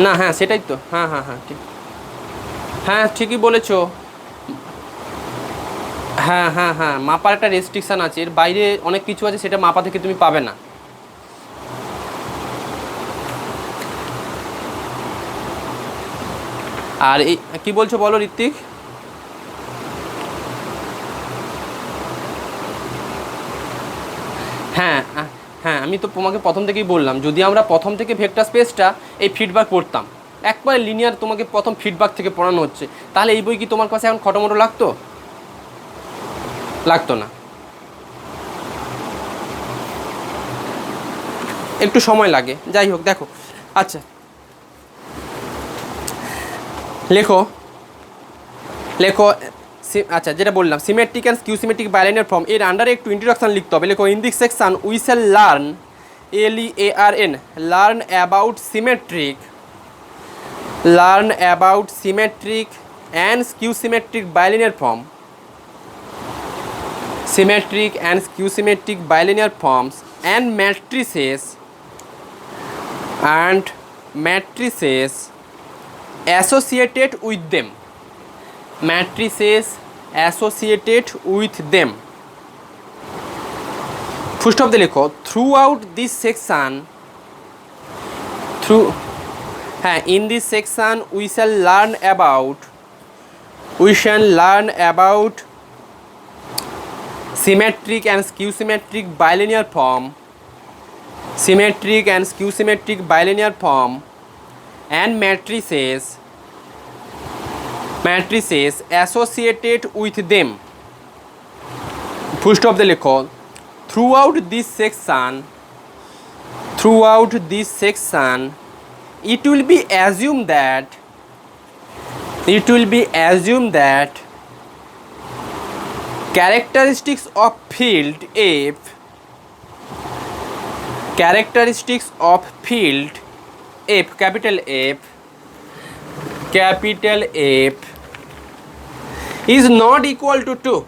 না, হ্যাঁ সেটাই তো, হ্যাঁ হ্যাঁ হ্যাঁ ঠিক, হ্যাঁ ঠিকই বলেছো। হ্যাঁ হ্যাঁ হ্যাঁ, মাপার একটা রেস্ট্রিকশান আছে, এর বাইরে অনেক কিছু আছে সেটা মাপা থেকে তুমি পাবে না। আর এই কি বলছো বলো ঋত্বিক? হ্যাঁ হ্যাঁ, আমি তো তোমাকে প্রথম থেকেই বললাম, যদি আমরা প্রথম থেকে ভেক্টর স্পেসটা এই ফিডব্যাক পড়তাম, একবারে লিনিয়ার তোমাকে প্রথম ফিডব্যাক থেকে পড়ানো হচ্ছে, তাহলে এই বই কি তোমার কাছে এখন খটোমটো লাগতো? লাগতো না। একটু সময় লাগে, যাই হোক দেখো। আচ্ছা লেখো, লেখো। আচ্ছা, যেটা বললাম symmetric and skew symmetric bilinear form, এর আন্ডারে একটু ইন্ট্রোডাকশন লিখতে হবে। লেখো, in this section we shall learn, LEARN, learn about symmetric, learn about symmetric and skew symmetric bilinear form, symmetric and skew symmetric bilinear forms and matrices associated with them, matrices associated with them, full stop দিয়ে লেখো। throughout this section, through হ্যাঁ, in this section we shall learn about symmetric and skew symmetric bilinear form, symmetric and skew symmetric bilinear form and matrices associated with them, full stop দিয়ে লেখো। throughout this section it will be assumed that characteristics of field F capital F is not equal to 2,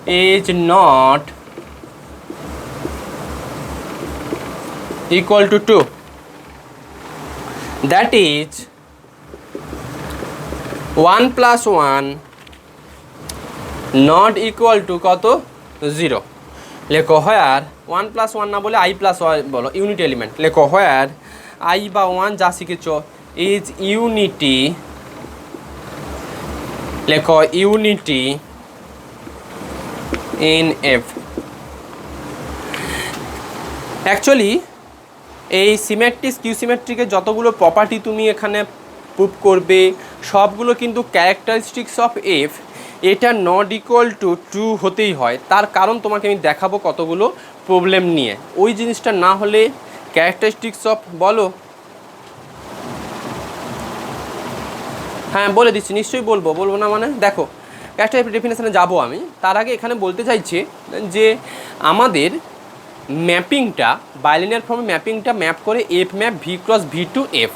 is not equal to 2, that is 1 plus 1 not equal to কত? 0। লেখো হোয়ার 1 plus 1 না বলে I plus 1 বলো, unit element. লেখো হোয়ার I বা 1 যা শিখেছ is unity, লেখো unity in F। Actually এই সিমেট্রিক স্কিউ সিমেট্রিকের যতগুলো প্রপার্টি তুমি এখানে প্রুভ করবে সবগুলো কিন্তু ক্যারেক্টারিস্টিক্স অফ F এটা নট ইকুয়াল টু 2 হতেই হয়। তার কারণ তোমাকে আমি দেখাবো কতগুলো প্রবলেম নিয়ে। ওই জিনিসটা না হলে ক্যারেক্টারিস্টিক্স অফ বলো, হ্যাঁ বলে দিচ্ছি, নিশ্চয়ই বলবো না মানে দেখো, ক্যারেক্টারিস্টিক ডেফিনেশনে যাবো আমি। তার আগে এখানে বলতে চাইছি যে আমাদের ম্যাপিংটা বাইলিনিয়ার ফর্মে ম্যাপিংটা ম্যাপ করে F map V cross V to F।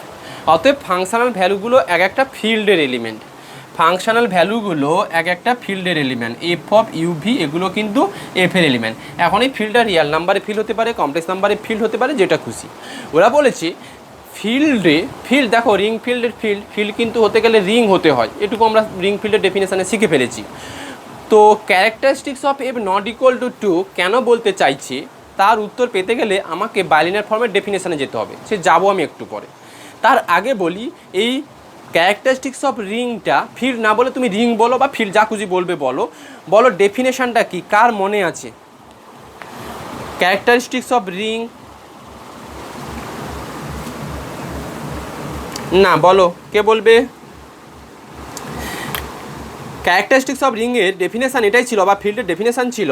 অতএব ফাংশনাল ভ্যালুগুলো এক একটা ফিল্ডের এলিমেন্ট, ফাংশনাল ভ্যালুগুলো এক একটা ফিল্ডের এলিমেন্ট, F অফ UV এগুলো কিন্তু F এর এলিমেন্ট। এখন এই ফিল্ডটা রিয়াল নাম্বারে ফিল্ড হতে পারে, কমপ্লেক্স নাম্বারে ফিল্ড হতে পারে, যেটা খুশি। ওরা বলেছে ফিল্ড দেখো, রিং ফিল্ডের ফিল্ড কিন্তু হতে গেলে রিং হতে হয়, এটুকু আমরা রিং ফিল্ডের ডেফিনেশানে শিখে ফেলেছি। তো characteristics of F not equal to 2 কেন বলতে চাইছি তার উত্তর পেতে গেলে আমাকে বাইলিনিয়ার ফর্মের ডেফিনেশানে যেতে হবে, সে যাবো আমি একটু পরে। তার আগে বলি এই ক্যারেক্টারিস্টিক্স অফ রিংটা ফিল্ড না বলে তুমি রিং বলো বা ফিল্ড যা খুশি বলবে বলো ডেফিনেশানটা কি, কার মনে আছে? ক্যারেক্টারিস্টিক্স অফ রিং না বলো, কে বলবে? ক্যারেক্টারিস্টিক্স অফ রিংয়ের ডেফিনেশান এটাই ছিল, বা ফিল্ডের ডেফিনেশান ছিল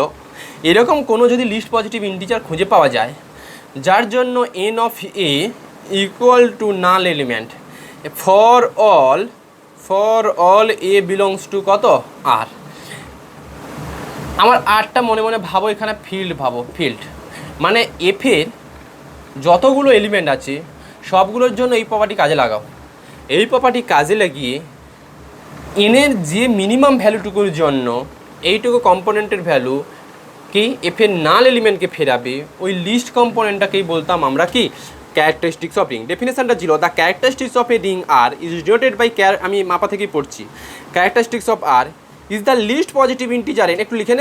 এরকম কোনো যদি লিস্ট পজিটিভ ইন্টিজার খুঁজে পাওয়া যায় যার জন্য n of a equal to null element for all a belongs to কত r। আমার আরটা মনে মনে ভাবো, এখানে ফিল্ড মানে এফের যতগুলো এলিমেন্ট আছে সবগুলোর জন্য এই প্রপার্টি কাজে লাগাও। এই প্রপার্টি কাজে লাগিয়ে এনের যে মিনিমাম ভ্যালুটুকুর জন্য এইটুকু কম্পোনেন্টের ভ্যালু কি এফের নাল এলিমেন্টকে ফেরাবে, ওই লিস্ট কম্পোনেন্টটাকেই বলতাম আমরা কি ক্যারেক্টারিস্টিক্স অফ রিং। ডেফিনেশনটা ছিল the characteristics of a ring R is denoted by আমি মাপা থেকেই পড়ছি। Characteristics of R is the least positive integer n. একটু লিখে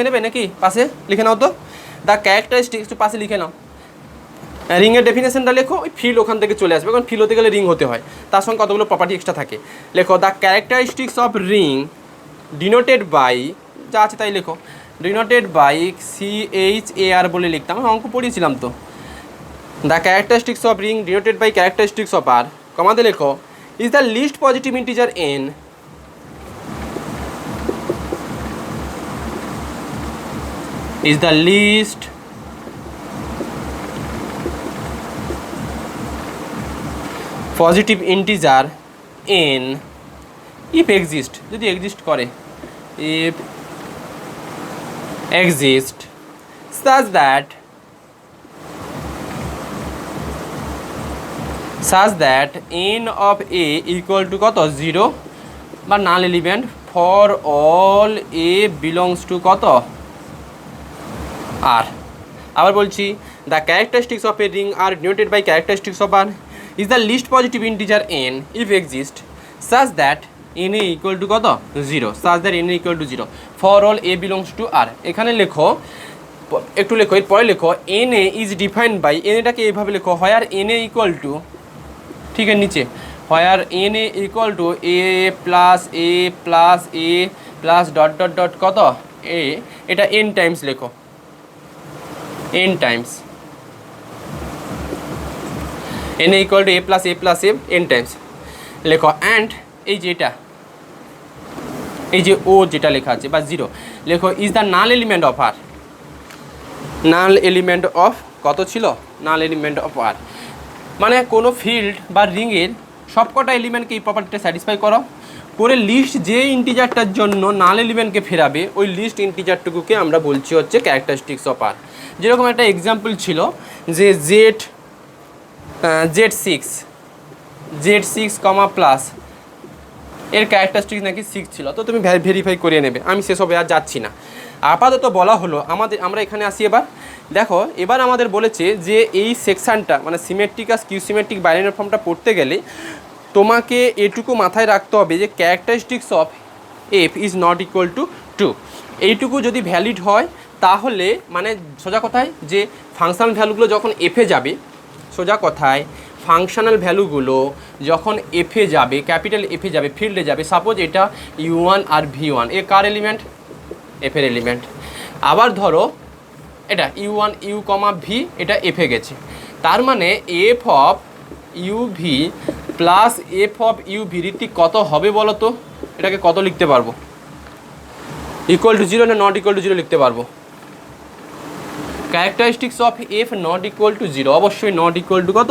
নেবে নাকি পাশে লিখে নাও তো, দ্য ক্যারেক্টারিস্টিক্স একটু পাশে লিখে নাও। রিংয়ের ডেফিনেশনটা লেখো, ওই ফিল ওখান থেকে চলে আসবে, কারণ ফিল হতে গেলে রিং হতে হয়, তার সঙ্গে কতগুলো প্রপার্টি এক্সট্রা থাকে। লেখো the characteristics of ring denoted by, যা আছে তাই লেখো, ডিনোটেড বাই CHAR বলে লিখতাম, অঙ্ক পড়িয়েছিলাম তো। The characteristics of ring denoted by characteristics of R, কমাতে লেখো is the least positive integer n, is the least positive integer n if exist, যদি exist করে, if exist such that n of a equal to কত 0 বা null element for all a belongs to কত R. আবার বলছি the characteristics of a ring R denoted by characteristics of R is the least positive integer n if exist such that n a equal to কত 0, such that n a equal to 0 for all a belongs to R. এখানে লেখো, একটু লেখো, এরপরে লেখো n a is defined by, n এটাকে এইভাবে লেখো, হোয়ার এন এ ইকুয়াল টু, ঠিক আছে নিচে, where n a equal to a plus dot dot dot কত এ, এটা এন টাইমস লেখো, n times n equal to a plus n times লেখো। অ্যান্ড এই যে এটা, এই যে ও যেটা লেখা আছে বা 0 লেখো, is the null element of R, null element of কত ছিল, নাল এলিমেন্ট অফ আর, মানে কোনো ফিল্ড বা রিংয়ের সবকটা এলিমেন্টকে এই প্রপার্টিটা স্যাটিসফাই করো করে লিস্ট যে ইন্টিজারটার জন্য নাল এলিমেন্টকে ফেরাবে ওই লিস্ট ইন্টিজারটুকুকে আমরা বলছি হচ্ছে ক্যারেক্টারিস্টিক্স অফ আর। যেরকম একটা এক্সাম্পল ছিল যে Z6 কমা প্লাস এর ক্যারেক্টারিস্টিক্স নাকি 6 ছিল, তো তুমি ভেরিফাই করে নেবে, আমি সেসবে আর যাচ্ছি না। আপাতত বলা হলো আমরা এখানে আসি। এবার দেখো, এবার আমাদের বলেছে যে এই সেকশানটা মানে সিমেট্রিক আর স্কিউ সিমেট্রিক বাইনারি ফর্মটা পড়তে গেলে তোমাকে এটুকু মাথায় রাখতে হবে যে characteristics of F is not equal to 2। এইটুকু যদি ভ্যালিড হয় তাহলে মানে সোজা কথায় যে ফাংশনাল ভ্যালুগুলো যখন এফে যাবে, সোজা কথায় ফাংশনাল ভ্যালুগুলো যখন এফে যাবে, ক্যাপিটাল এফে যাবে, ফিল্ডে যাবে, সাপোজ এটা U1 আর V1 এ কার এলিমেন্ট, এফের এলিমেন্ট। আবার ধরো এটা U1 U, V এটা এফে গেছে, তার মানে F of UV plus F of UV Ritwik কত হবে বলো তো, এটাকে কত লিখতে পারবো, ইকুয়াল টু 0 না নট ইকুয়াল টু 0 লিখতে পারবো। Characteristics of F not equal to 0, অবশ্যই নট ইকুয়াল টু কত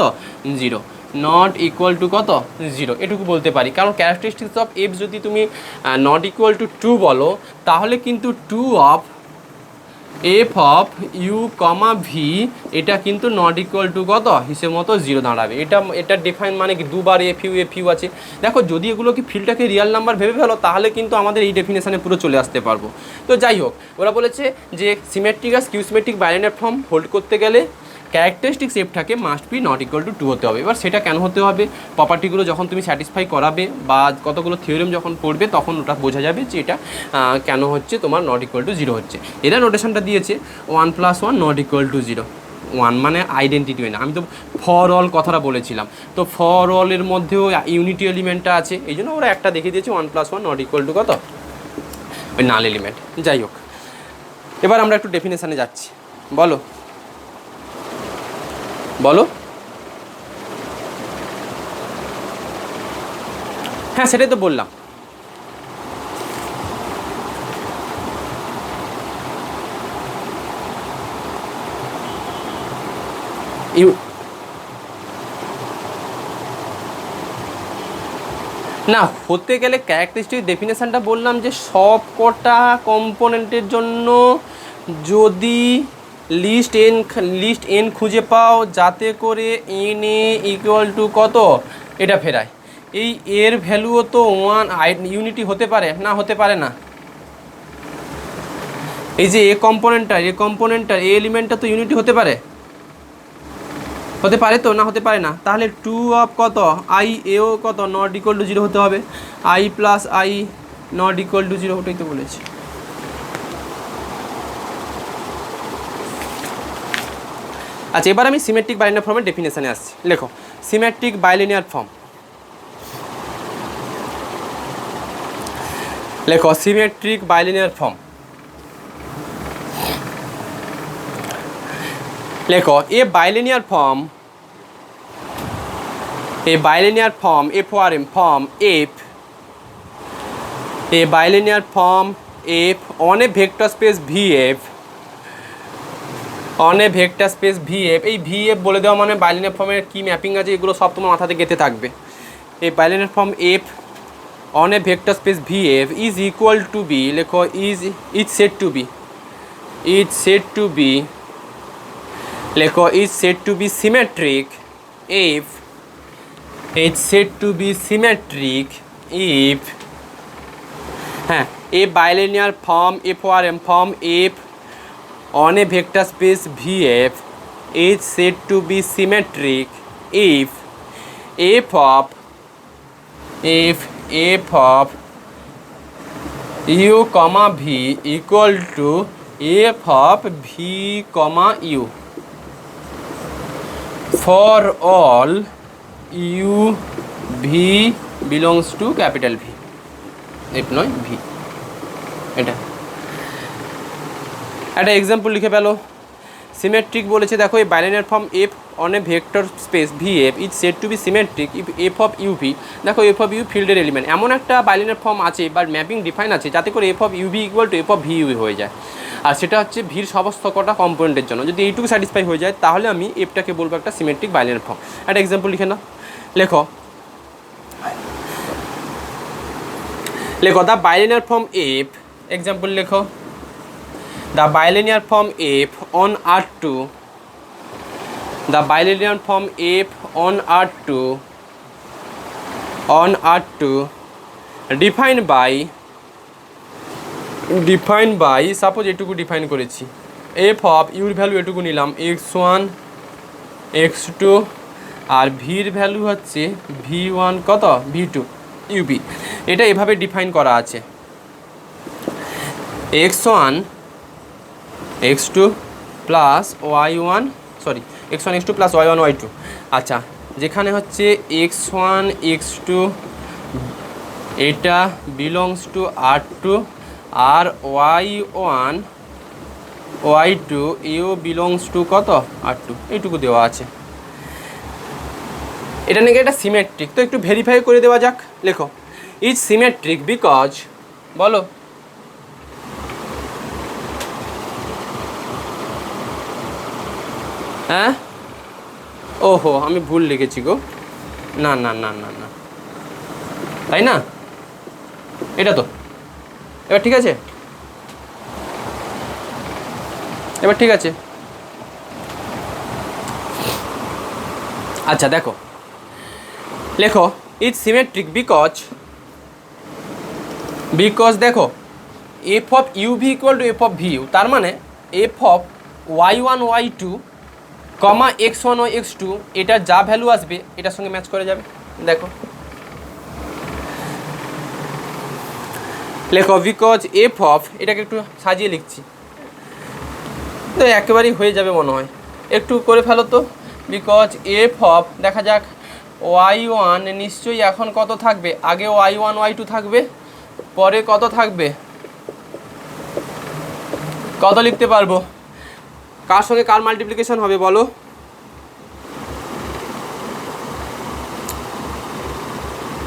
0, নট ইকুয়াল টু কত 0 এটুকু বলতে পারি, কারণ ক্যারেক্টারিস্টিক্স অফ এফ যদি তুমি নট ইকুয়াল টু 2 বলো তাহলে কিন্তু 2 of F of U comma V এটা কিন্তু নট ইকুয়াল টু কত হিসেব মতো 0 দাঁড়াবে। এটা ডিফাইন মানে কি দুবার এফ ইউ আছে। দেখো যদি এগুলো কি ফিল্ডটাকে রিয়াল নাম্বার ভেবে ফেলো তাহলে কিন্তু আমাদের এই ডেফিনেশানে পুরো চলে আসতে পারবো। তো যাই হোক, ওরা বলেছে যে সিমেট্রিক আর skew symmetric binary form hold করতে গেলে ক্যারেক্টারিস্টিক্স এফটাকে must be not equal to 2 হতে হবে। এবার সেটা কেন হতে হবে, প্রপার্টিগুলো যখন তুমি স্যাটিসফাই করাবে বা কতগুলো থিওরেম যখন পড়বে তখন ওটা বোঝা যাবে যে এটা কেন হচ্ছে তোমার নট ইকুয়াল টু 0 হচ্ছে। এরা নোটেশনটা দিয়েছে 1 + 1 নট ইকুয়াল টু 0, 1 মানে আইডেন্টিটি হয় না। আমি তো ফর অল কথাটা বলেছিলাম, তো ফর অলের মধ্যেও ইউনিটি এলিমেন্টটা আছে, এই জন্য ওরা একটা দেখিয়ে দিয়েছে 1 + 1 নট ইকুয়াল টু কত ওই নাল এলিমেন্ট। যাই হোক, এবার আমরা একটু ডেফিনেশানে যাচ্ছি। বলো হ্যাঁ সেটাই তো বললাম। না হতে গেলে ক্যারেক্টারিস্টিক ডেফিনেশানটা বললাম যে সব কটা কম্পোনেন্টের জন্য যদি লিস্ট এন খুঁজে পাও যাতে করে এন এ ইকুয়াল টু কত এটা ফেরায়। এই এর ভ্যালুও তো 1 ইউনিটি হতে পারে না, হতে পারে না। এই যে এ কম্পোনেন্টটা এ এলিমেন্টটা তো ইউনিটি হতে পারে, হতে পারে তো, না হতে পারে না, তাহলে 2 অফ কত আই এও কত নট ইকুয়াল টু 0 হতে হবে, I plus I not equal to 0, ওটাই তো বলেছি। আচ্ছা, এবার আমি সিমেট্রিক বাইলিনিয়ার ফর্মের ডেফিনেশনে আসছি। লেখো সিমেট্রিক বাইলিনিয়ার ফর্ম, লেখো সিমেট্রিক বাইলিনিয়ার ফর্ম। লেখো a bilinear form, a bilinear form FORM form F, a bilinear form F on a vector space VF, on a vector space VF, এই VF বলে দেওয়া মানে bilinear ফর্মের কি mapping আছে এগুলো সব তোমার মাথাতে গেঁথে থাকবে। এই bilinear form F on a vector space VF is equal to be, লেখো is said to be, is said to be, লেখো is said to be symmetric if, it's said to be symmetric if, হ্যাঁ, a bilinear form FORM form F on a vector space VF is said to be symmetric if f of u comma v equal to f of v comma u for all u v belongs to capital V, f নয় v। এটা একটা example লিখে পেলো। Symmetric বলেছে, দেখো এই bilinear form f on a vector space V f is said to be symmetric if f of you v, দেখো F of u ফিল্ডের এলিমেন্ট, এমন একটা বাইলিনিয়ার ফর্ম আছে বা ম্যাপিং ডিফাইন আছে যাতে করে F of you V equal to F of V U হয়ে যায়, আর সেটা হচ্ছে ভির সমস্ত কটা কম্পোনেন্টের জন্য। যদি এইটুকু স্যাটিসফাই হয়ে যায় তাহলে আমি এফটাকে বলবো একটা সিমেট্রিক বাইলিনিয়ার ফর্ম। একটা এক্সাম্পল লিখে নাও, লেখো the bilinear form F, example লেখো the bilinear form F on R2, the bilinear form F on R2 defined by suppose এটুকু ডিফাইন করেছি, f of u এর ভ্যালু এটুকু নিলাম x1 x2 আর v এর ভ্যালু হচ্ছে v1 কত v2 uv, এটা এভাবে ডিফাইন করা আছে x1 x2 plus y1 sorry x1 x2 plus y1 y2। আচ্ছা, যেখানে হচ্ছে x1 x2 এটা belongs to R2 R y1 y2 এও বিলংস টু কত R2, এইটুকু দেওয়া আছে। এটা নাকি এটা সিমেট্রিক, তো একটু ভেরিফাই করে দেওয়া যাক। লেখো ইজ সিমেট্রিক বিকজ, বলো হ্যাঁ, ওহো আমি ভুল লিখেছি গো, না না না না না, তাই না, এটা তো এবার ঠিক আছে, এবার ঠিক আছে। আচ্ছা দেখো, লেখো ইজ সিমেট্রিক বিকজ দেখো F of you V equal to F of V U, তার মানে F of y1 y2 comma x1 O x2 এটার যা ভ্যালু আসবে এটার সঙ্গে ম্যাচ করে যাবে। দেখো লেখো বিকজ এফ অফ, এটাকে একটু সাজিয়ে লিখছি তো একেবারেই হয়ে যাবে মনে হয়, একটু করে ফেলো তো। বিকজ এফ অফ, দেখা যাক y1 নিশ্চয়ই এখন কত থাকবে, আগে y1 y2 থাকবে, পরে কত থাকবে, কত লিখতে পারবো, কার সঙ্গে কার মাল্টিপ্লিকেশন হবে বলো,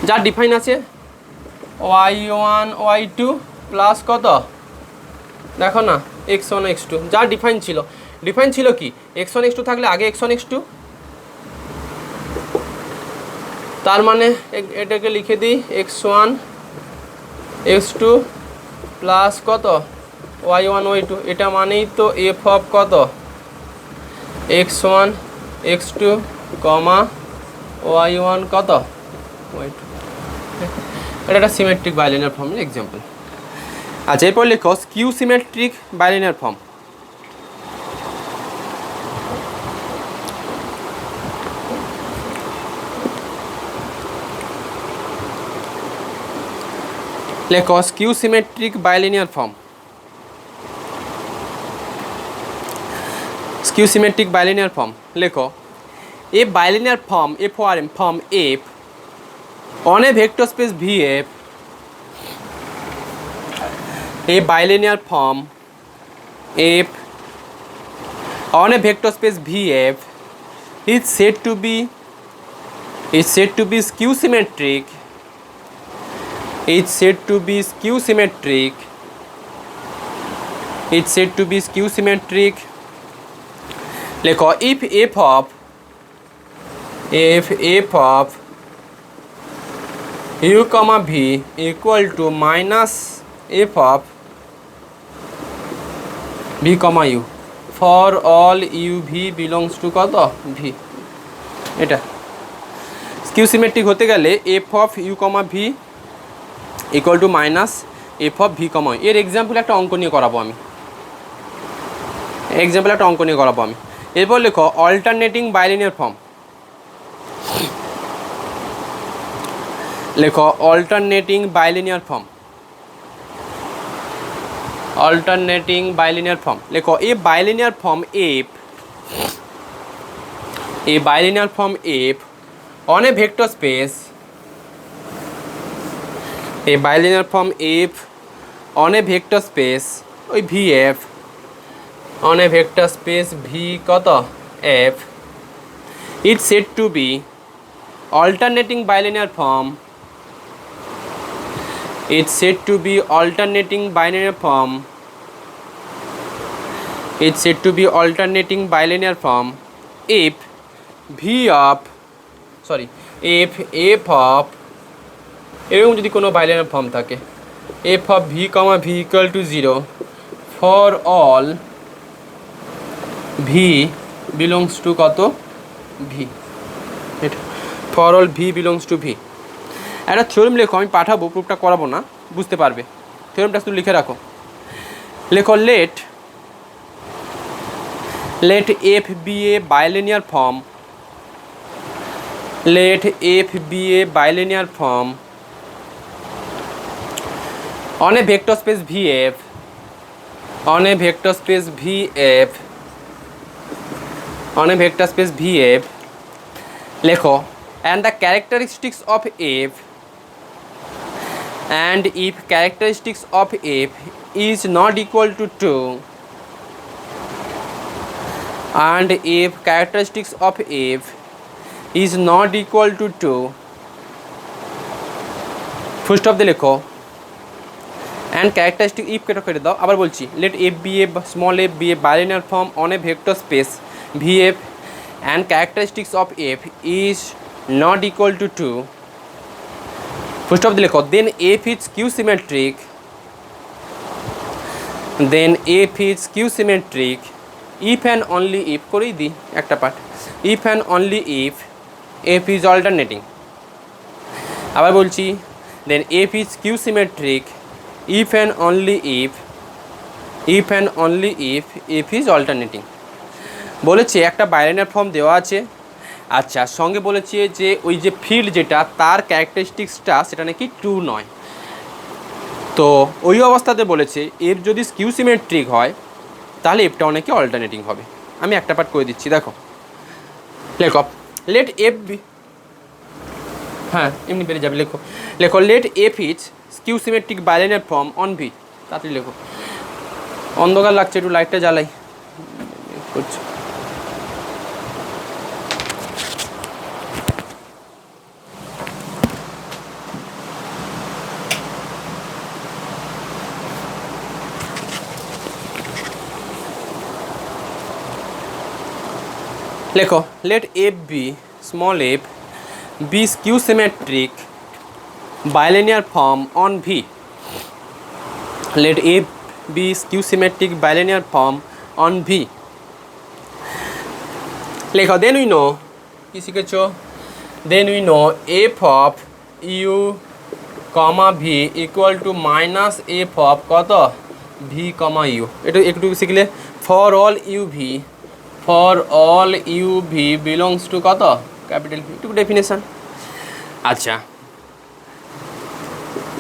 যার ডিফাইন আছে y1 y2 প্লাস কত দেখো না x1 x2, যার ডিফাইন ছিল কি x1 x2 থাকলে আগে x1 x2, তার মানে এটাকে লিখে দিই x1 x2 প্লাস কত y1 y2, এটা মানেই তো f অফ কত x1 x2 কমা y1 কত y2, এটা একটা সিমেট্রিক বাইলিনিয়ার ফর্মের এক্সাম্পল। আচ্ছা এরপর লেখো স্কিউ সিমেট্রিক বাইলিনিয়ার ফর্ম। লেখো skew symmetric bilinear form. Skew symmetric bilinear form লেখো a bilinear form a for m form f on a vector space VF. A bilinear form F on a vector space VF is said to be skew symmetric. It's said to be skew symmetric. It's said to be skew symmetric. If f of u comma v equal to minus f of v comma u for all u v belongs to কত v এটা skew symmetric হতে গেলে f of u comma v equal to minus f of v comma u এর example একটা অঙ্ক নিয়ে করাবো আমি এরপর লেখো অল্টারনেটিং বাইলিনিয়ার ফর্ম। লেখো alternating bilinear form. Alternating bilinear form লেখো a bilinear form f on a vector space on a vector space ওই V f on a vector space V কত f it's said to be alternating bilinear form. It's said to be alternating binary form. It's said to be alternating bilinear form if f of এরকম যদি কোনো bilinear form থাকে f of v comma v equal to 0 for all v belongs to কত v এটা for all v belongs to v। একটা theorem লেখো, আমি পাঠাবো, প্রুফটা করাবো না, বুঝতে পারবে। থিওরেমটা শুধু লিখে রাখো। লেখো let f be a bilinear form. Let f be a bilinear form on a vector space VF. On a vector space VF. On a vector space VF. লেখো and the characteristics of f. And if characteristics of f is not equal to 2, and if characteristics of f is not equal to 2, full stop দিয়ে লেখো and characteristic if কেটে করে দাও। আবার বলছি let f be a small f be a bilinear form on a vector space VF and characteristics of f is not equal to 2, full stop দিয়ে লেখো then f is skew symmetric. Then f is skew symmetric if and only if করেই দিই একটা part if and only if f is alternating। আবার বলছি then f is skew symmetric if and only if f is alternating। বলেছে একটা bilinear form দেওয়া আছে, আচ্ছা, সঙ্গে বলেছে যে ওই যে ফিল্ড যেটা তার ক্যারেক্টারিস্টিক্সটা সেটা নাকি ট্রু নয়। তো ওই অবস্থাতে বলেছে এর যদি স্কিউ সিমেট্রিক হয় তাহলে এফটাও নাকি অল্টারনেটিং হবে। আমি একটা পার্ট করে দিচ্ছি, দেখো লেখো লেট এফ বি, হ্যাঁ এমনি বেরিয়ে যাবে, লেখো let f is skew symmetric bilinear form on V. তাড়াতাড়ি লেখো, অন্ধকার লাগছে, একটু লাইটটা জ্বালাই করছে। লেখো let f be small f be skew symmetric bilinear form on V. Let f be skew symmetric bilinear form on V. লেখো then we know কি শিখেছো, then we know f of u comma v equal to minus f of কত v comma u। একটু শিখলে for all u v belongs to কত capital V, একটু definition. আচ্ছা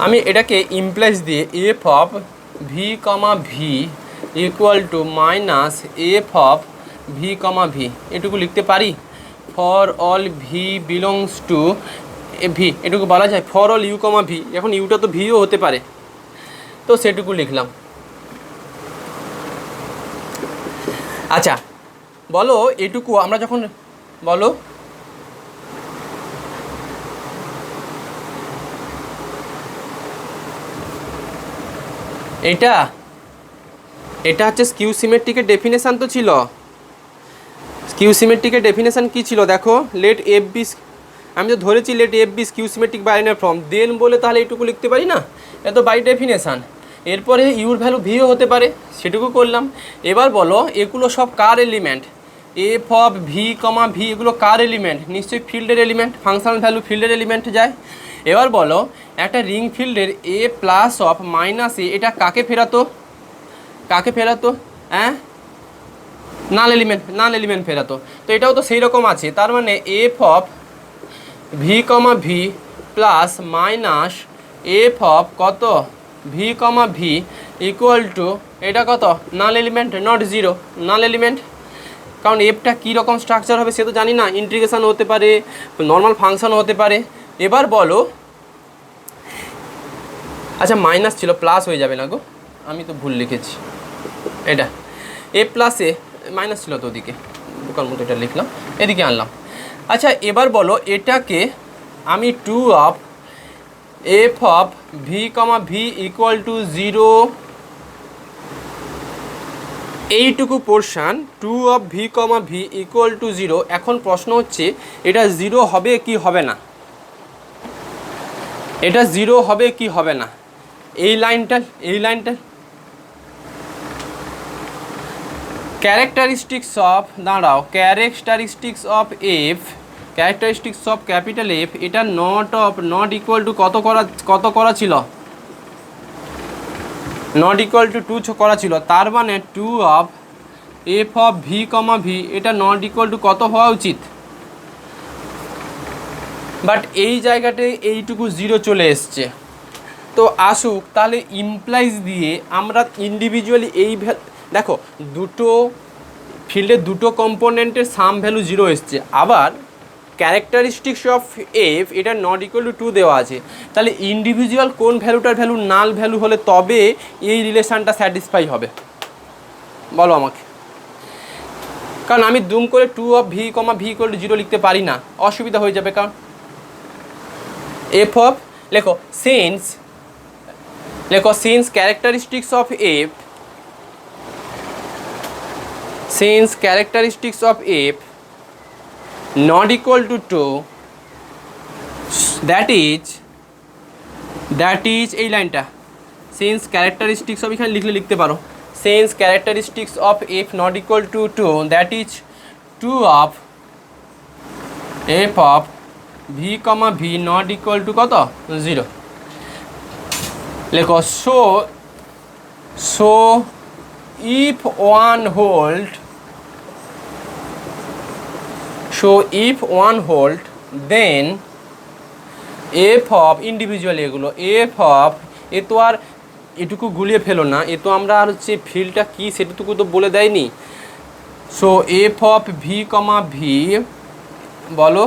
আমি এটাকে ইমপ্লাইজ দিয়ে F of V comma V equal to minus F of V comma V এটুকু লিখতে পারি। For all V belongs to V এটুকু বলা যায়। For all U comma V, এখন ইউটা তো ভিও হতে পারে, তো সেটুকু লিখলাম। আচ্ছা বলো এটুকু আমরা যখন বলো এটা হচ্ছে স্কিউ সিমেট্রিকের ডেফিনেশান তো ছিল। স্কিউ সিমেট্রিকের ডেফিনেশান কী ছিল দেখো, লেট এফ বি, আমি তো ধরেছি let F be skew symmetric binary form, then বলে তাহলে এইটুকু লিখতে পারি না, এত বাই ডেফিনেশান। এরপরে ইউর ভ্যালু ভিও হতে পারে, সেটুকু করলাম। এবার বলো এগুলো সব কার element, f of V comma v এগুলো কার এলিমেন্ট, নিশ্চয়ই ফিল্ডের এলিমেন্ট, ফাংশনাল ভ্যালু ফিল্ডের এলিমেন্ট যায়। এবার বলো একটা রিং ফিল্ডের a plus of minus a এটা কাকে ফেরাতো, হ্যাঁ নাল এলিমেন্ট ফেরাতো। তো এটাও তো সেই রকম আছে, তার মানে F of V comma V plus minus F of কত v comma V equal to এটা কত null element, not zero, null element. কারণ এফটা কী রকম স্ট্রাকচার হবে সে তো জানি না, ইন্টিগ্রেশন হতে পারে, নর্মাল ফাংশন হতে পারে। এবার বলো আচ্ছা মাইনাস ছিল প্লাস হয়ে যাবে না গো, আমি তো ভুল লিখেছি, এটা এ প্লাস এ মাইনাস ছিল তো ওদিকে, বোকার মতো এটা লিখলাম, এদিকে আনলাম। আচ্ছা এবার বলো এটাকে আমি two of F of V comma V equal to zero, এইটুকু portion two of V comma V equal to zero. এখন প্রশ্ন হচ্ছে এটা জিরো হবে কি হবে না, এটা জিরো হবে কি হবে না, এই লাইনটা ক্যারেক্টারিস্টিক্স অফ দাঁড়াও, characteristics of F, characteristics of capital F, এটা নট ইকুয়াল টু কত করা ছিল, নট ইকুয়াল টু 2 করা ছিল। তার মানে two of F of V comma V এটা নট ইকুয়াল টু কত হওয়া উচিত, বাট এই জায়গাতে এইটুকু জিরো চলে এসছে। তো আসুক তাহলে ইমপ্লাইজ দিয়ে আমরা ইন্ডিভিজুয়ালি এই দেখো দুটো ফিল্ডের দুটো কম্পোনেন্টের সাম ভ্যালু জিরো এসছে, আবার ক্যারেক্টারিস্টিক্স অফ এফ এটা নট ইকুয়াল টু 2 দেওয়া আছে। তাহলে ইন্ডিভিজুয়াল কোন ভ্যালুটার ভ্যালু নাল ভ্যালু হলে তবে এই রিলেশানটা স্যাটিসফাই হবে বলো আমাকে। কারণ আমি দুম করে two of V comma V equal to zero লিখতে পারি না, অসুবিধা হয়ে যাবে। কারণ এফ অফ লেখো since characteristics of F, since characteristics of f not equal to 2, that is এই লাইনটা since characteristics of এখানে লিখতে পারো, since characteristics of f not equal to 2, that is 2 of f of v comma v not equal to কত 0 লেখো। so if one hold then f of individually এগুলো f of এ তো আর এটুকু গুলিয়ে ফেলো না, এ তো আমরা আর হচ্ছে ফিল্ডটা কী সেটুকু তো বলে দেয়নি। So f of v comma v বলো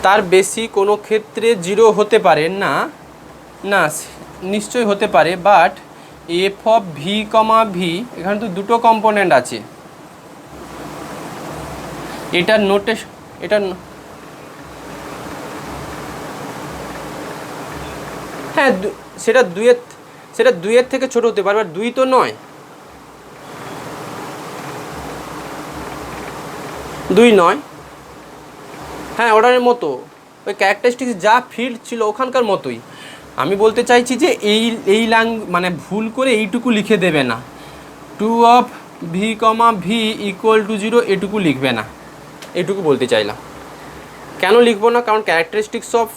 তার বেশি কোনো ক্ষেত্রে জিরো হতে পারে না, না নিশ্চয়ই হতে পারে, but F of V comma V এখানে তো দুটো কম্পোনেন্ট আছে, এটা নোটে এটা হ্যাঁ সেটা দুইয়ের থেকে ছোট হতে পারে, বাট 2 তো নয়, 2 নয়, হ্যাঁ অর্ডারের মতো ওই ক্যারেক্টারিস্টিক্স যা ফিল্ড ছিল ওখানকার মতোই। আমি বলতে চাইছি যে এই মানে ভুল করে এইটুকু লিখে দেবে না, two of V comma V equal to 0 এটুকু লিখবে না, এটুকু বলতে চাইলাম। কেন লিখবো না, কারণ ক্যারেক্টারিস্টিক্স অফ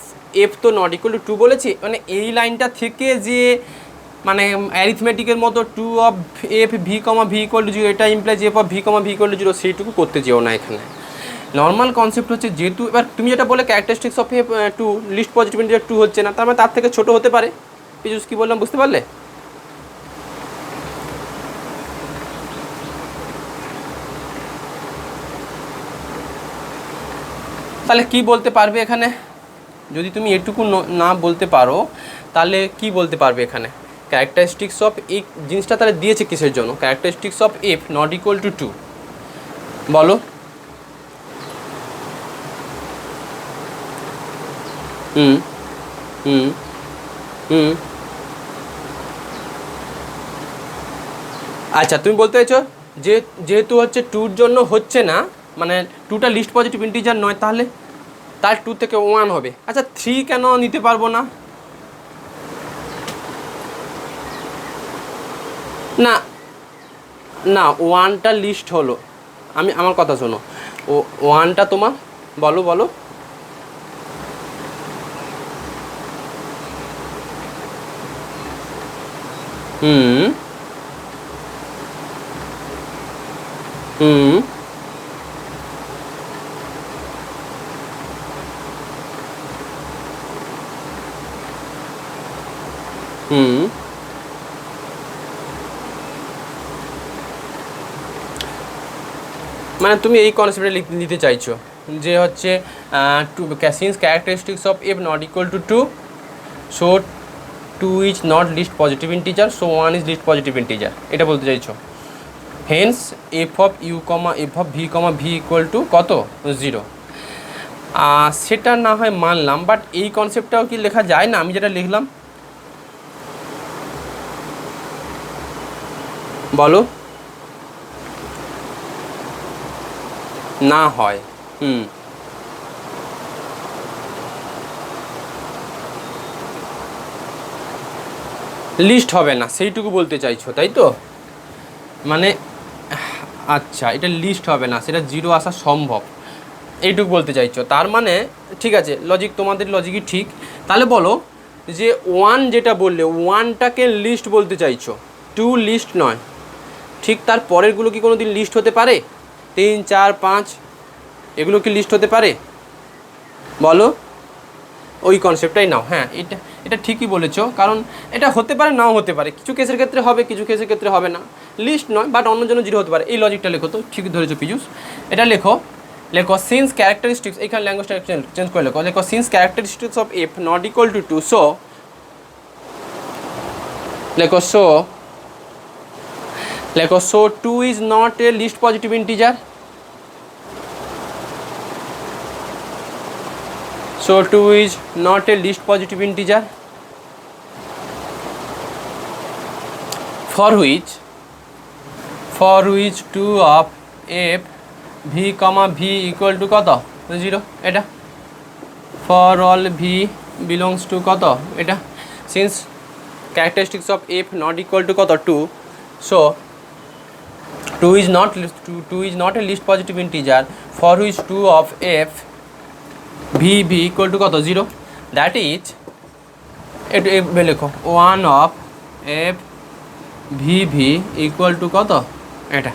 এফ তো নট ইকুয়াল টু টু বলেছি, মানে এই লাইনটা থেকে যে মানে অ্যারিথমেটিকের মতো two of f v comma V equal to zero, এটা implies f of V comma V equal to zero, সেইটুকু করতে যেও না এখানে। নর্মাল কনসেপ্ট হচ্ছে যেহেতু, এবার তুমি যেটা বলে characteristics of F two least positive integer two হচ্ছে না, তার মানে তার থেকে ছোটো হতে পারে। পিজুস কী বললাম বুঝতে পারলে? তাহলে কি বলতে পারবে এখানে? যদি তুমি এটুকু না বলতে পারো তাহলে কি বলতে পারবে এখানে? ক্যারেক্টারিস্টিক্স অফ এই জিনিসটা তাহলে দিয়েছে কিসের জন্য? Characteristics of F not equal to two, বলো। হুম হুম হুম আচ্ছা, তুমি বলতে চাইছো যে যেহেতু হচ্ছে টুর জন্য হচ্ছে না, মানে টুটা লিস্ট পজিটিভ ইন্টিজার নয়, তাহলে তার টু থেকে ওয়ান হবে। আচ্ছা, থ্রি কেন নিতে পারবো না? না না, ওয়ানটা লিস্ট হলো, আমার কথা শোনো, ও ওয়ানটা তোমার, বলো বলো। হুম হুম হুম মানে তুমি এই কনসেপ্টে নিতে চাইছো যে হচ্ছে two since characteristics of F not equal to two, so two is not least positive integer, so one is least positive integer, এটা বলতে চাইছো। Hence F of U comma F of V equal to কত? Zero. সেটা না হয় মানলাম, but এই কনসেপ্টটাও কি লেখা যায় না? আমি যেটা লিখলাম, বলো। না হয়। লিস্ট হবে না সেইটুকু বলতে চাইছো, তাই তো? মানে আচ্ছা, এটা লিস্ট হবে না, সেটা জিরো আসা সম্ভব, এইটুকু বলতে চাইছো। তার মানে ঠিক আছে, লজিক, তোমাদের লজিকই ঠিক। তাহলে বলো যে ওয়ান যেটা বললে, ওয়ানটাকে লিস্ট বলতে চাইছো, টু লিস্ট নয়। ঠিক তার পরেরগুলো কি কোনো দিন লিস্ট হতে পারে? 3, 4, 5 এগুলো কি লিস্ট হতে পারে? বলো। ওই কনসেপ্টটাই নাও। হ্যাঁ, এটা এটা ঠিকই বলেছো, কারণ এটা হতে পারে নাও হতে পারে, কিছু কেসের ক্ষেত্রে হবে, কিছু কেসের ক্ষেত্রে হবে না। লিস্ট নয়, বাট অন্য জন্য জিরো হতে পারে। এই লজিকটা লেখো তো, ঠিকই ধরেছো পিজুস। এটা লেখো, সিন্স ক্যারেক্টারিস্টিক্স, এইখানে ল্যাঙ্গুয়েজটা চেঞ্জ করে লেখো since characteristics of F not equal to two, so so two is not a least positive integer, so 2 is not a least positive integer, for which 2 of f v comma v equal to কত? 0, এটা for all v belongs to কত? এটা since characteristics of f not equal to কত? 2, so 2 is not a least positive integer for which 2 of f v equal to কত? 0, that is এটা লেখো 1 of f v equal to কত? এটা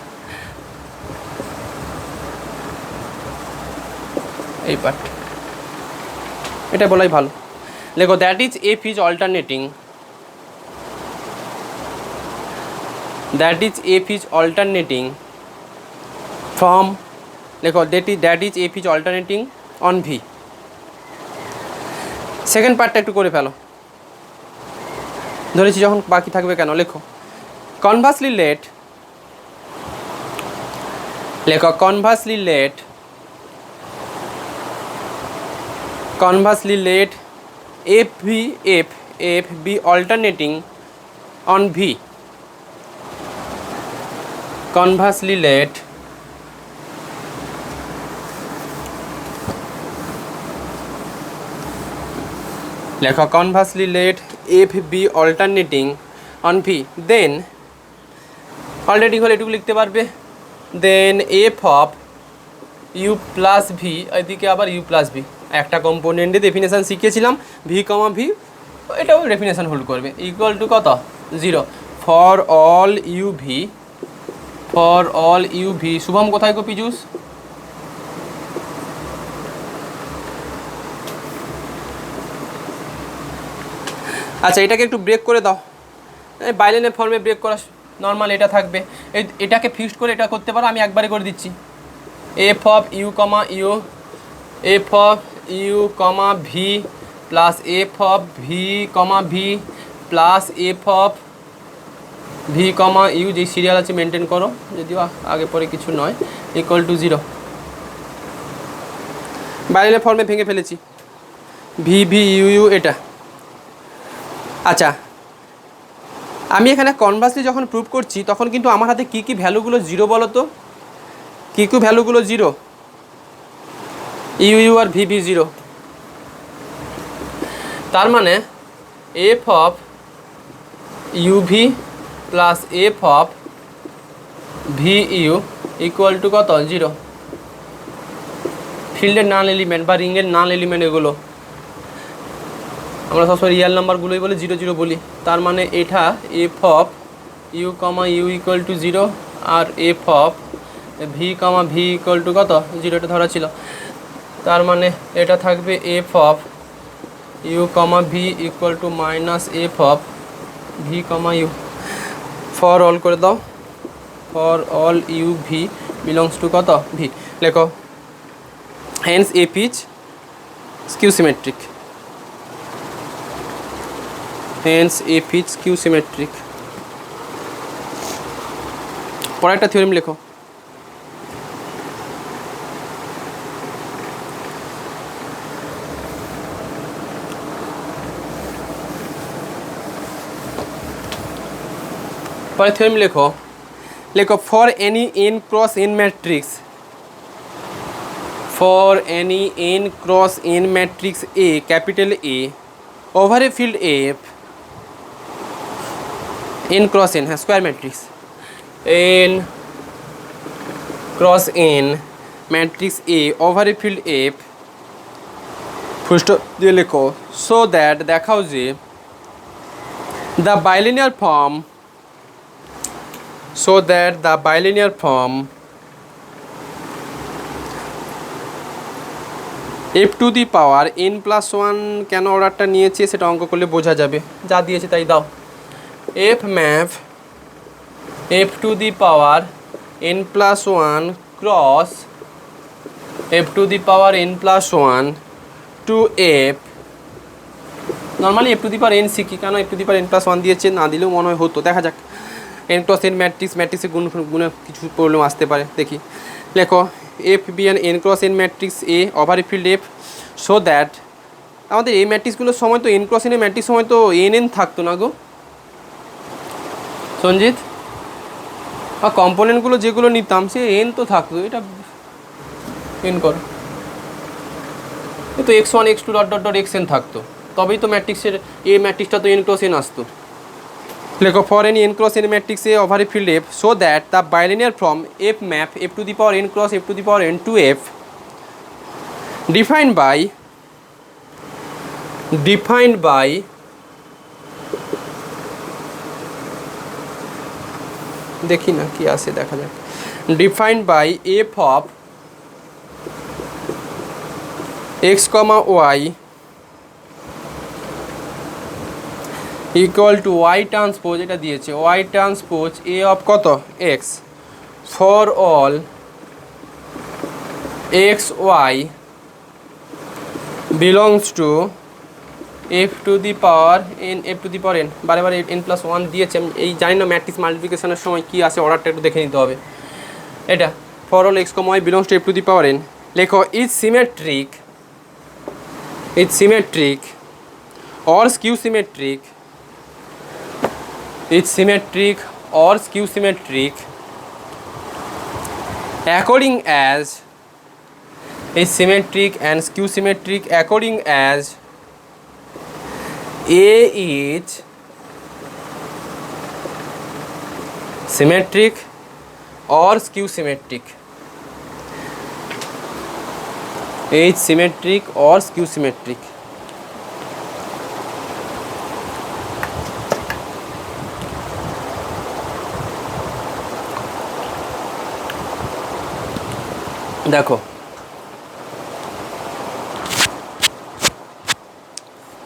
এই part, এটা বলাই ভালো। লেখো that is f is alternating, from, লেখো that is f is alternating on V. Second পার্টটা একটু করে ফেলো, ধরেছি যখন বাকি থাকবে কেন। লেখো conversely let, F be alternating on V, conversely let লেখো conversely let f be alternating on v, then alternating হলে এটুকু লিখতে পারবে, then f of u plus v, এদিকে আবার u plus v, একটা কম্পোনেন্টে ডেফিনেশান শিখেছিলাম ভি কমা ভি, এটাও ডেফিনেশান হোল্ড করবে ইকুয়াল টু কত 0 for all U V, for all U V. Shubham কোথায় গো পীযুষ? আচ্ছা এটাকে একটু ব্রেক করে দাও, বাইলেনের ফর্মে ব্রেক করা নর্মাল এটা থাকবে, এটাকে ফিক্সড করে এটা করতে পারো, আমি একবারে করে দিচ্ছি। F of U comma U, F of U comma V plus F of V comma V plus F of V comma U, যে সিরিয়াল আছে মেনটেন করো, যদিও আগে পরে কিছু নয়, ইকুয়াল টু 0। বাইরের ফর্মে ভেঙে ফেলেছি ভি ভি ইউ ইউ এটা। আচ্ছা আমি এখানে কনভার্সলি যখন প্রুভ করছি তখন কিন্তু আমার হাতে কী কী ভ্যালুগুলো জিরো বলো তো, কী কী ভ্যালুগুলো জিরো? ইউ ইউ আর ভি ভি 0, তার মানে F of you v plus F of V u equal to কত 0। ফিল্ডের নাল এলিমেন্ট বা রিংয়ের নাল এলিমেন্ট এগুলো আমরা সবসময় রিয়াল নাম্বারগুলোই বলে 0 0 বলি, তার মানে এটা F of U comma U equal to 0 আর F of V comma V equal to কত 0, এটা ধরা ছিল, তার মানে এটা থাকবে F of U comma V equal to minus F of V comma U. For all করে দাও, for all U V belongs to কত ভি, লেখো hence F is skew symmetric, hence F is skew symmetric. পরে একটা theorem লেখো, পরে theorem লেখো, লেখো for any n cross N matrix, for any n cross N matrix a capital a over A field f, n cross n, হ্যাঁ square matrix, n cross N matrix এ over এ field f full stop দিয়ে লেখো, so that দেখাও যে the bilinear form, so that the bilinear form f to the power n plus 1 কেন অর্ডারটা নিয়েছে সেটা অঙ্ক করলে বোঝা যাবে, যা দিয়েছে তাই দাও। f map f to the power n plus 1 cross f to the power n plus 1 to f, normally f to the power n শিখি, কেন f to the power n plus 1 দিয়েছে, না দিলেও মনে হয় হতো, দেখা যাক। এন ক্রস এন ম্যাট্রিক্স, ম্যাট্রিক্সে গুণে কিছু প্রবলেম আসতে পারে, দেখি। লেখো F be N cross N matrix A over A field F, so that আমাদের এই ম্যাট্রিক্সগুলোর সময় তো এন ক্রস এনের ম্যাট্রিক্স সময় তো এন এন থাকতো না গো সঞ্জিত, আর কম্পোনেন্টগুলো যেগুলো নিতাম সে এন তো থাকতো, এটা এন করো, তো x1 x2 dot dot dot xn থাকতো, তবেই তো ম্যাট্রিক্সের এ ম্যাট্রিক্সটা তো এন ক্রস এন আসতো। লেখো for n n cross N matrix A over A field F, so that the bilinear form f map f to the power n cross f to the power n to f defined by দেখি না কি আসে, দেখা যাক, defined by f of x comma y equal to Y transpose, এটা দিয়েছে y transpose A of কত x for all x y belongs to F to the power N, F to the power N, বারে বারে N plus 1 দিয়েছে, আমি এই জানি না ম্যাট্রিক্স মাল্টিপ্লিকেশনের সময় কী আসে, অর্ডারটা একটু দেখে নিতে হবে। এটা for all x comma y belongs to F to the power n, লেখো is symmetric or skew symmetric, it's symmetric or skew symmetric according as is symmetric and skew symmetric according as A is symmetric or skew symmetric. H symmetric or skew symmetric. দেখো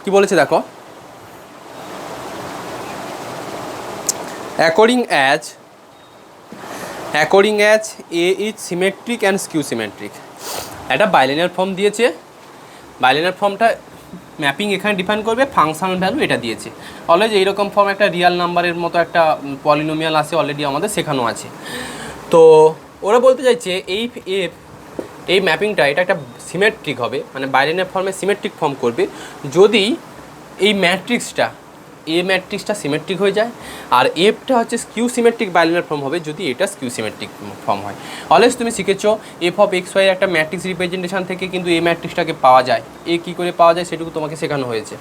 কি বলেছে, দেখো according as A is symmetric and skew symmetric. একটা bilinear form দিয়েছে, bilinear ফর্মটা mapping এখানে define করবে, functional value এটা দিয়েছে। অলরেডি এইরকম ফর্ম একটা রিয়াল নাম্বারের মতো একটা পলিনোমিয়াল আছে, অলরেডি আমাদের শেখানো আছে। তো ওরা বলতে চাইছে এই ম্যাপিংটা এটা একটা সিমেট্রিক হবে, মানে বাইলিনিয়ার ফর্মে সিমেট্রিক ফর্ম করবে যদি এই ম্যাট্রিক্সটা সিমেট্রিক হয়ে যায়, আর এফটা হচ্ছে স্কিউ সিমেট্রিক বাইলিনিয়ার ফর্ম হবে যদি এটা স্কিউ সিমেট্রিক ফর্ম হয়। অলরেডি তুমি শিখেছো এফ অফ এক্স ওয়াই একটা ম্যাট্রিক্স রিপ্রেজেন্টেশন থেকে কিন্তু এই ম্যাট্রিক্সটাকে পাওয়া যায়, এ কী করে পাওয়া যায় সেটুকু তোমাকে শেখানো হয়েছে।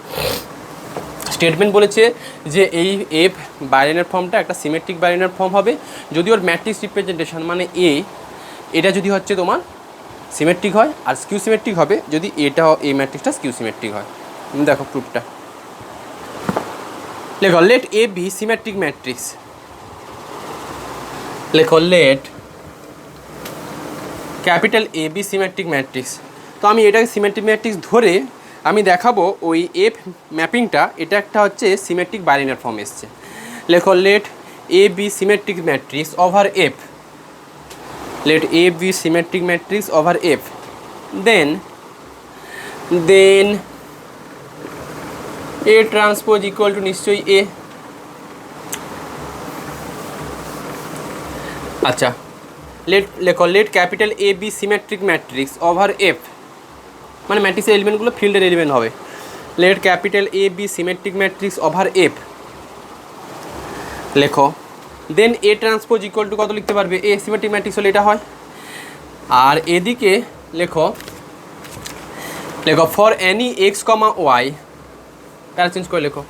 স্টেটমেন্ট বলেছে যে এই এফ বাইলিনিয়ার ফর্মটা একটা সিমেট্রিক বাইলিনিয়ার ফর্ম হবে যদি ওর ম্যাট্রিক্স রিপ্রেজেন্টেশন মানে এটা যদি হচ্ছে তোমার সিমেট্রিক হয়, আর স্কিউ সিমেট্রিক হবে যদি এই ম্যাট্রিক্সটা স্কিউ সিমেট্রিক হয়। দেখো প্রুফটা লেখো, let A be symmetric matrix. লেখো let capital A be symmetric matrix. তো আমি এটাকে সিমেট্রিক ম্যাট্রিক্স ধরে আমি দেখাবো ওই এফ ম্যাপিংটা এটা একটা হচ্ছে সিমেট্রিক বাইলিনিয়ার ফর্ম এসছে। লেখো let A be symmetric matrix over F, let A be symmetric matrix over F, then A transpose equal to নিশ্চয়ই এ। আচ্ছা লেখো let capital A be symmetric matrix over F, মানে ম্যাট্রিক্সের এলিমেন্টগুলো ফিল্ডের element হবে। Let capital A be symmetric matrix over F, লেখো then A transpose equal to কত লিখতে পারবে, এ সিমেট্রিক ম্যাট্রিক্স হলে এটা হয়। আর এদিকে লেখো for any X comma Y, তারা চেঞ্জ করে লেখো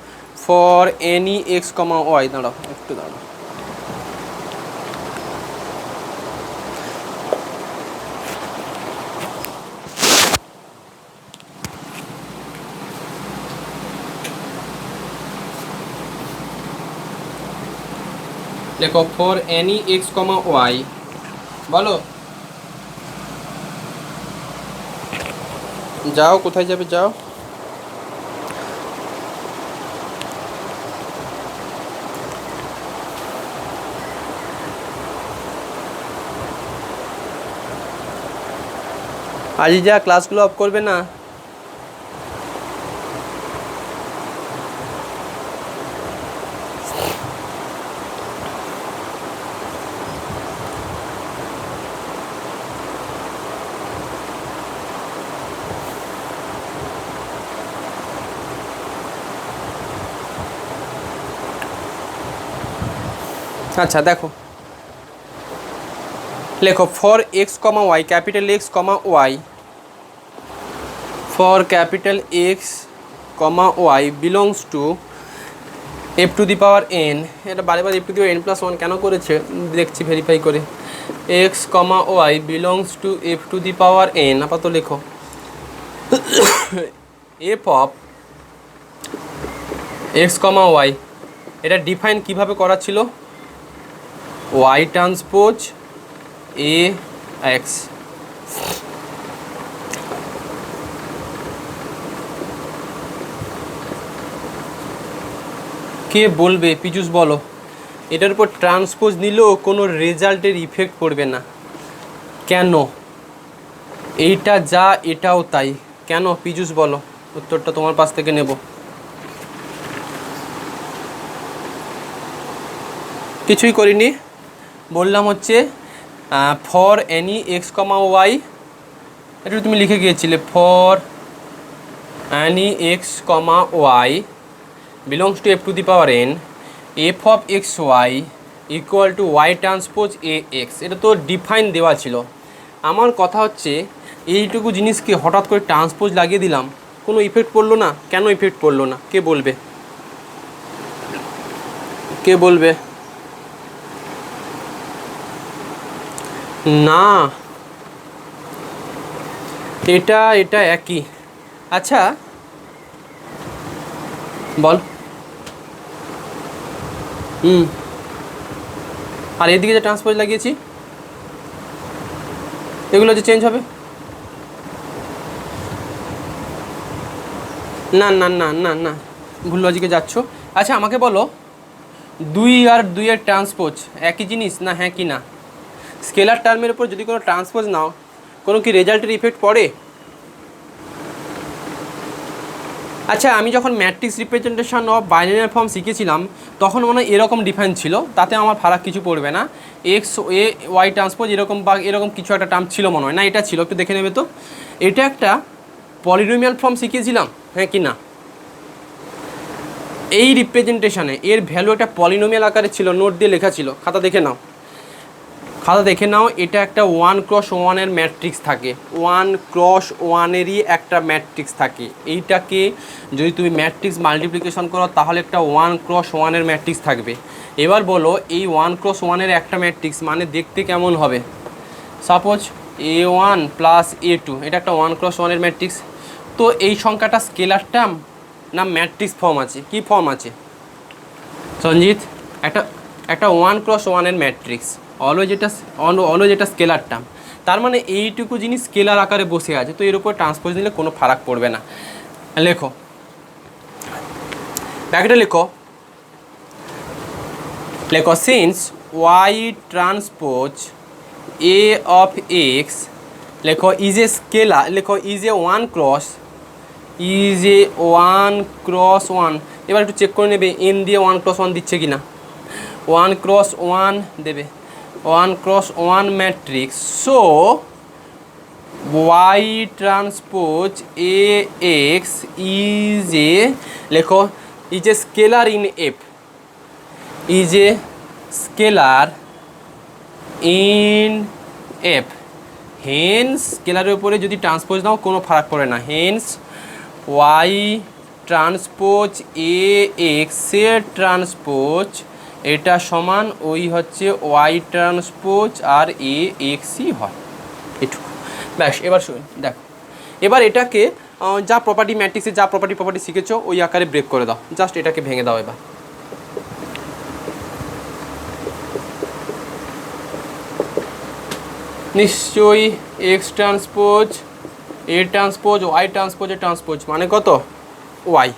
for any X comma Y. দাঁড়াও একটু দাঁড়াও, লেখো for any X comma Y, বলো যাও, কোথায় যাবে যাও। আজই যা ক্লাসগুলো অফ করবে না। আচ্ছা দেখো লেখো for X comma Y, capital X comma Y, for capital X comma Y belongs to F to the power N. এটা বারে বারে F to the power N plus one কেন করেছে দেখছি ভেরিফাই করে। X comma Y belongs to F to the power N. আপাতত লেখো F of x comma Y, এটা ডিফাইন কিভাবে করা ছিল, ওয়াই ট্রান্সপোজ এ এক্স। কে বলবে, পিজুস বলো। এটার উপর ট্রান্সপোজ নিলেও কোনো রেজাল্টের ইফেক্ট পড়বে না, কেন? এইটা যা এটাও তাই, কেন পিজুস বলো? উত্তরটা তোমার পাশ থেকে নেব। কিছুই করিনি, বললাম হচ্ছে for any X comma Y, এটা তুমি লিখে গিয়েছিলে for any X comma Y belongs to F to the power N, F of X Y equal to Y transpose A X. এটা তো ডিফাইন দেওয়া ছিল। আমার কথা হচ্ছে এইটুকু জিনিসকে হঠাৎ করে ট্রান্সপোজ লাগিয়ে দিলাম, কোনো ইফেক্ট পড়লো না, কেন ইফেক্ট পড়লো না? কে বলবে, কে বলবে? না এটা এটা একই। আচ্ছা বল। আর এদিকে যে ট্রান্সপোজ লাগিয়েছি এগুলো যে চেঞ্জ হবে, না না না না না, ভুল লজিকে যাচ্ছ। আচ্ছা আমাকে বলো, 2 আর 2 এর ট্রান্সপোজ একই জিনিস না, হ্যাঁ কি না? স্কেলার টার্মের উপর যদি কোনো ট্রান্সপোজ নাও, কোনো কি রেজাল্টের ইফেক্ট পড়ে? আচ্ছা আমি যখন matrix representation of binary form শিখেছিলাম তখন মনে হয় এরকম ডিফারেন্স ছিল, তাতে আমার ফারাক কিছু পড়বে না। এক্স এ ওয়াই ট্রান্সপোজ এরকম বা এরকম কিছু একটা টার্ম ছিল মনে হয়, না এটা ছিল, একটু দেখে নেবে তো। এটা একটা পলিনোমিয়াল ফর্ম শিখিয়েছিলাম, হ্যাঁ কি না? এই রিপ্রেজেন্টেশনে এর ভ্যালু একটা পলিনোমিয়াল আকারে ছিল, নোট দিয়ে লেখা ছিল, খাতা দেখে নাও, খাতা দেখে নাও। এটা একটা 1x1 ম্যাট্রিক্স থাকে, 1x1 একটা ম্যাট্রিক্স থাকে। এইটাকে যদি তুমি ম্যাট্রিক্স মাল্টিপ্লিকেশন করো তাহলে একটা 1x1 ম্যাট্রিক্স থাকবে। এবার বলো এই 1x1 একটা ম্যাট্রিক্স মানে দেখতে কেমন হবে? সাপোজ A1 প্লাস A2 এটা একটা 1x1 ম্যাট্রিক্স। তো এই সংখ্যাটা স্কেলার টার্ম না ম্যাট্রিক্স ফর্ম আছে? কি ফর্ম আছে সঞ্জিত? একটা একটা 1x1 ম্যাট্রিক্স, অলওয়েজ এটা স্কেলার টার্ম। তার মানে এইটুকু জিনিস স্কেলার আকারে বসে আছে, তো এর উপর ট্রান্সপোজ নিলে কোনো ফারাক পড়বে না। লেখো ব্যাকেটে লেখো, লেখো since Y transpose A of X, লেখো ইজ এ স্কেলার, লেখো ইজ এ 1x1। এবার একটু চেক করে নেবে এন দিয়ে 1x1 দিচ্ছে কি না। 1x1 দেবে, 1x1 matrix. So y transpose A x is A, লেখো is a scalar in F, is a scalar in F. Hence স্কেলারের উপরে যদি ট্রান্সপোজ দাও কোনো ফারাক পড়ে না। হেন্স ওয়াই ট্রান্সপোজ এ এক্সের ট্রান্সপোজ এটা সমান ওই হচ্ছে ওয়াই ট্রান্সপোজ আর এ এক্সই হয়, এটুকু ব্যাস। এবার দেখো, এবার এটাকে যা প্রপার্টি ম্যাট্রিক্সে যা প্রপার্টি শিখেছো ওই আকারে ব্রেক করে দাও, জাস্ট এটাকে ভেঙে দাও। এবার নিশ্চয়ই x transpose A transpose y ট্রান্সপোজের ট্রান্সপোজ মানে কত? ওয়াই।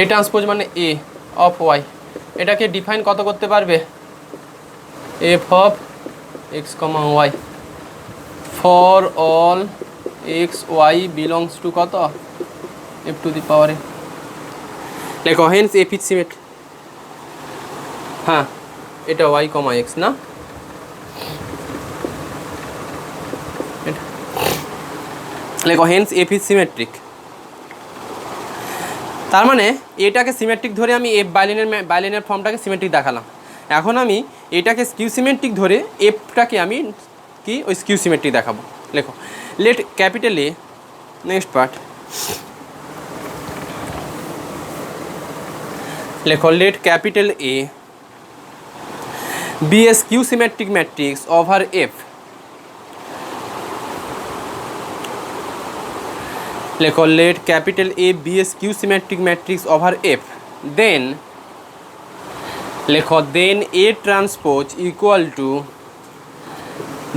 এ ট্রান্সপোজ মানে এ অফ ওয়াই। এটাকে ডিফাইন কত করতে পারবে? F of x comma Y for all x y belongs to কত? F to the power A. লেখো হেন্স এফ ইজ সিমেট, হ্যাঁ এটা ওয়াই কমা এক্স না, লেখো হেন্স এফ ইজ সিমেট্রিক। তার মানে এটাকে সিমেট্রিক ধরে আমি এফ বাইলিনের ফর্মটাকে সিমেট্রিক দেখালাম। এখন আমি এটাকে স্কিউ সিমেট্রিক ধরে এফটাকে আমি কি ওই স্কিউ সিমেট্রিক দেখাবো। লেখো let capital A, next part লেখো let capital A be a skew symmetric matrix over F. লেখো let capital A be a skew symmetric matrix over F, then লেখো then A transpose equal to,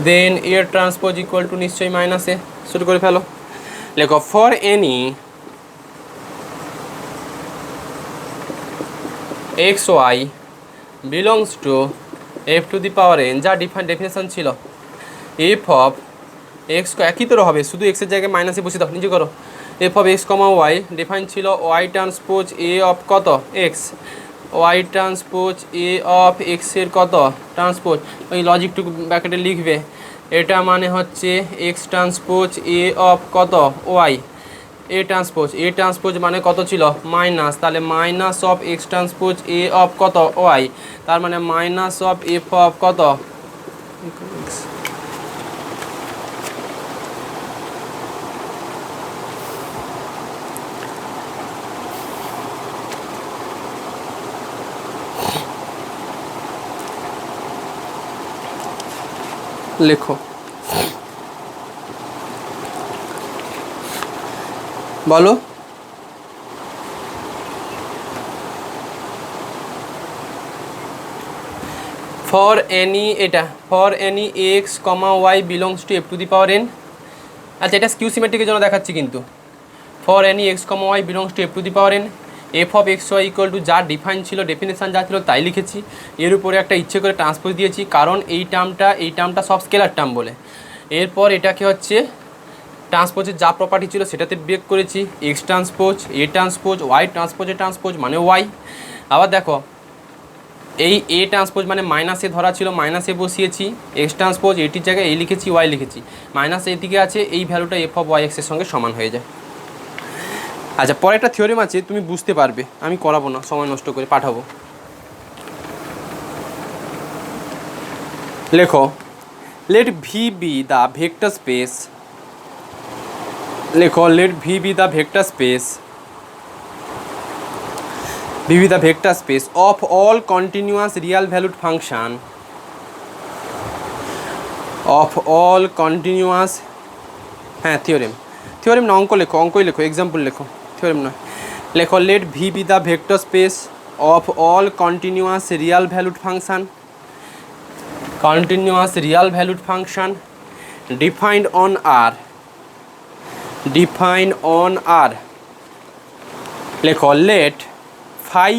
then A transpose equal to নিশ্চয়ই minus A, শুরু করে ফেলো। লেখো for any x y belongs to F to the power n, যা definition ছিল F of x একই তো হবে, শুধু এক্সের জায়গায় মাইনাসে বসে দাও, নিজে করো। F of x comma Y define ছিল ওয়াই ট্রান্সপোজ এ অফ কত? X. Y transpose A of এক্সের কত ট্রান্সপোজ, ওই লজিকটুকু ব্র্যাকেটে লিখবে। এটা মানে হচ্ছে এক্স ট্রান্সপোজ এ অফ কত? ওয়াই। এ ট্রান্সপোজ মানে কত ছিল? মাইনাস, তাহলে minus of X transpose A of কত? ওয়াই। তার মানে মাইনাস অফ এফ অফ কত? লেখো বলো। ফর এনি এটা for any X comma Y belongs to F to the power N. আচ্ছা, এটা স্কিউ সিমেট্রিকের জন্য দেখাচ্ছি কিন্তু। For any X comma Y belongs to F to the power N, F of X Y equal two যা define ছিল, definition যা ছিল তাই লিখেছি। এর উপরে একটা ইচ্ছে করে ট্রান্সপোজ দিয়েছি, কারণ এই টার্মটা সব স্কেলার টার্ম বলে। এরপর এটাকে হচ্ছে ট্রান্সপোজের যা প্রপার্টি ছিল সেটাতে ব্রেক করেছি, x transpose A transpose y ট্রান্সপোজে ট্রান্সপোজ মানে ওয়াই। আবার দেখো, এই এ ট্রান্সপোজ মানে মাইনাস এ ধরা ছিল, মাইনাস এ বসিয়েছি, এক্স ট্রান্সপোজ এটির জায়গায় এ লিখেছি, ওয়াই লিখেছি, মাইনাস এদিকে আছে, এই ভ্যালুটা এফ অফ ওয়াই এক্সের সঙ্গে সমান হয়ে যায়। আচ্ছা, পরে একটা থিওরেম আছে, তুমি বুঝতে পারবে, আমি করাবো না, সময় নষ্ট করে পাঠাবো। লেখো, let V be the vector space, লেখো let V be the vector space, V be the vector space of all continuous real valued function, of all continuous, হ্যাঁ থিওরেম না, অঙ্ক লেখো, অঙ্কই লেখো, এক্সাম্পল লেখো, থিওরেম নয়। লেখো let V be the vector space of all continuous real valued function, continuous real valued function defined on R, defined on R। লেখো let phi